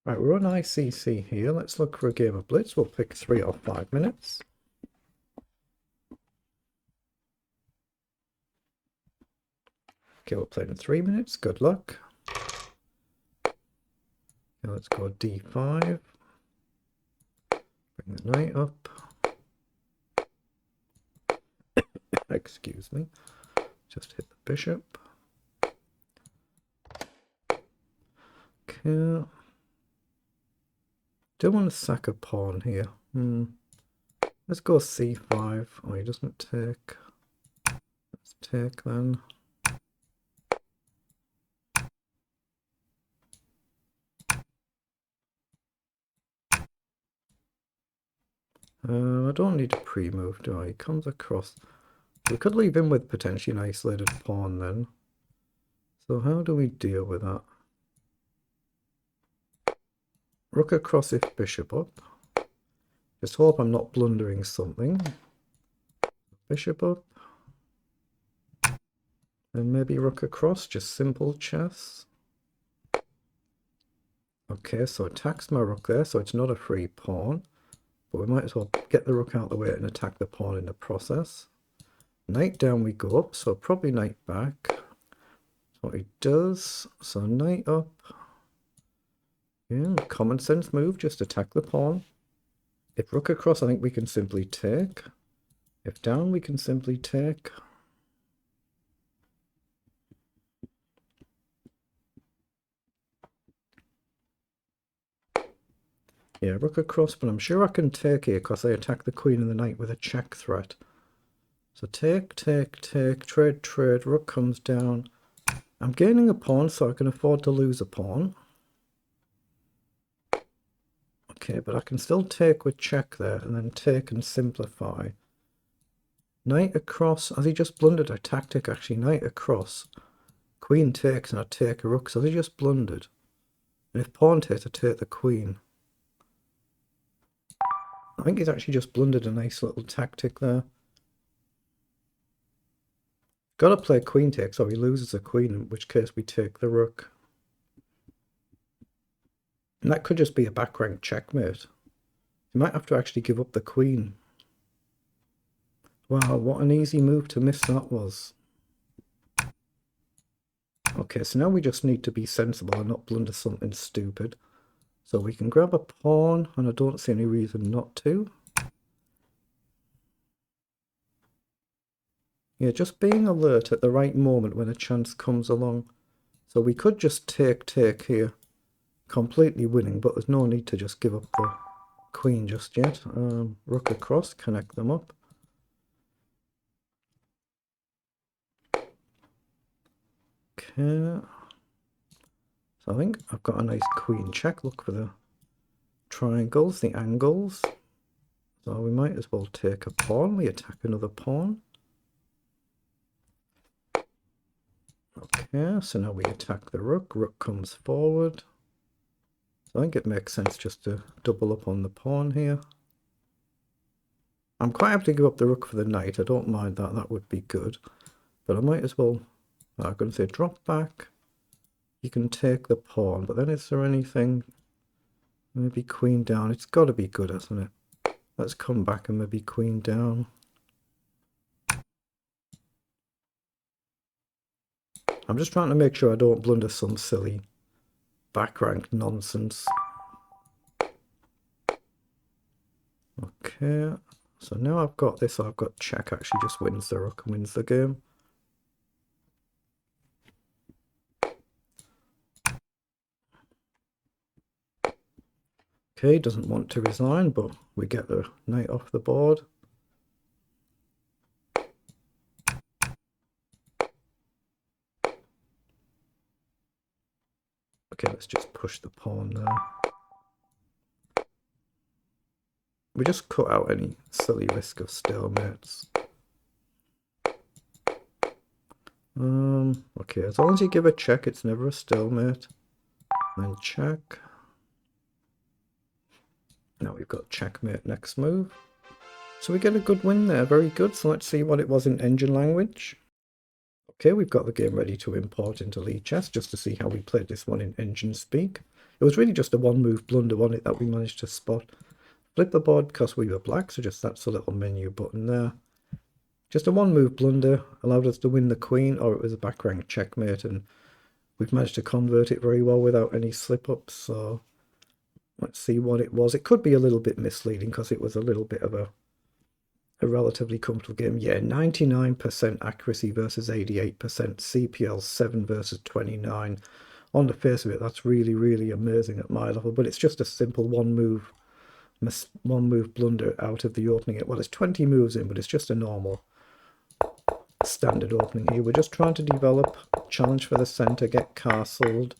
Right, we're on ICC here. Let's look for a game of blitz. We'll pick 3 or 5 minutes. Okay, we're playing in 3 minutes. Good luck. Okay, let's go d5. Bring the knight up. Excuse me. Just hit the bishop. Okay. Don't want to sack a pawn here. Let's go c5. Oh, he doesn't take. Let's take then. I don't need a pre-move, do I? He comes across. We could leave him with potentially an isolated pawn then. So how do we deal with that? Rook across if bishop up. Just hope I'm not blundering something. Bishop up. And maybe rook across, just simple chess. Okay, so attacks my rook there, so it's not a free pawn. But we might as well get the rook out of the way and attack the pawn in the process. Knight down we go up, so probably knight back. That's what he does. So knight up. Yeah, common sense move, just attack the pawn. If rook across, I think we can simply take. If down, we can simply take. Yeah, rook across, but I'm sure I can take here because I attack the queen and the knight with a check threat. So take, trade, rook comes down. I'm gaining a pawn, so I can afford to lose a pawn. Okay, but I can still take with check there, and then take and simplify. Knight across, has he just blundered a tactic actually? Knight across. Queen takes and I take a rook, so they just blundered. And if pawn takes, I take the queen. I think he's actually just blundered a nice little tactic there. Gotta play queen takes or he loses a queen, in which case we take the rook. And that could just be a back rank checkmate. You might have to actually give up the queen. Wow, what an easy move to miss that was. Okay, so now we just need to be sensible and not blunder something stupid. So we can grab a pawn, and I don't see any reason not to. Yeah, just being alert at the right moment when a chance comes along. So we could just take here, completely winning, but there's no need to just give up the queen just yet. Rook across, connect them up. Okay. So I think I've got a nice queen check. Look for the triangles, the angles. So we might as well take a pawn. We attack another pawn. Okay, so now we attack the rook. Rook comes forward. So I think it makes sense just to double up on the pawn here. I'm quite happy to give up the rook for the knight. I don't mind that. That would be good. But I might as well, I'm going to say drop back. You can take the pawn, but then is there anything? Maybe queen down. It's got to be good, hasn't it? Let's come back and maybe queen down. I'm just trying to make sure I don't blunder some silly back rank nonsense. Okay, so now I've got this. I've got check actually just wins the rook and wins the game. Okay, doesn't want to resign, but we get the knight off the board. Okay, let's just push the pawn there. We just cut out any silly risk of stalemates. Okay, as long as you give a check, it's never a stalemate. Then check. Now we've got checkmate next move. So we get a good win there, very good. So let's see what it was in engine language. Okay, we've got the game ready to import into Lichess just to see how we played this one in engine speak. It was really just a one move blunder on it that we managed to spot. Flip the board because we were black, so just that's a little menu button there. Just a one move blunder allowed us to win the queen, or it was a back rank checkmate, and we've managed to convert it very well without any slip ups. So let's see what it was. It could be a little bit misleading because it was a little bit of a relatively comfortable game. Yeah, 99% accuracy versus 88%, CPL 7 versus 29. On the face of it, that's really, really amazing at my level, but it's just a simple one move blunder out of the opening. Well, it's 20 moves in, but it's just a normal standard opening here. We're just trying to develop, challenge for the center, get castled.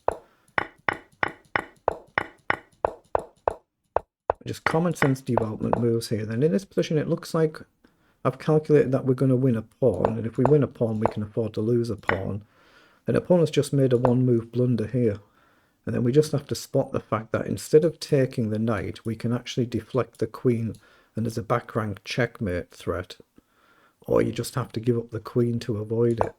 Just common sense development moves here. Then in this position, it looks like I've calculated that we're going to win a pawn, and if we win a pawn, we can afford to lose a pawn. And opponent's just made a one move blunder here. And then we just have to spot the fact that instead of taking the knight, we can actually deflect the queen, and there's a back rank checkmate threat. Or you just have to give up the queen to avoid it.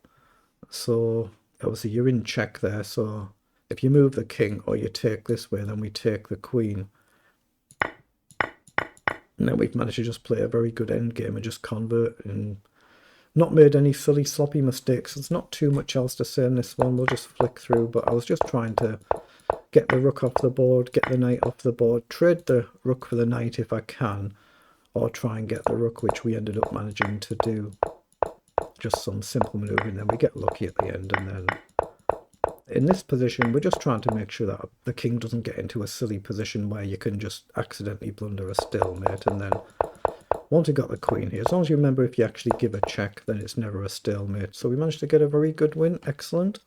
So obviously you're in check there, so if you move the king or you take this way, then we take the queen. And then we've managed to just play a very good endgame and just convert and not made any silly sloppy mistakes. There's not too much else to say in this one. We'll just flick through, but I was just trying to get the rook off the board, get the knight off the board, trade the rook for the knight if I can, or try and get the rook, which we ended up managing to do. Just some simple maneuvering, then we get lucky at the end, and then in this position we're just trying to make sure that the king doesn't get into a silly position where you can just accidentally blunder a stalemate. And then once you got the queen here, as long as you remember if you actually give a check, then it's never a stalemate. So we managed to get a very good win. Excellent.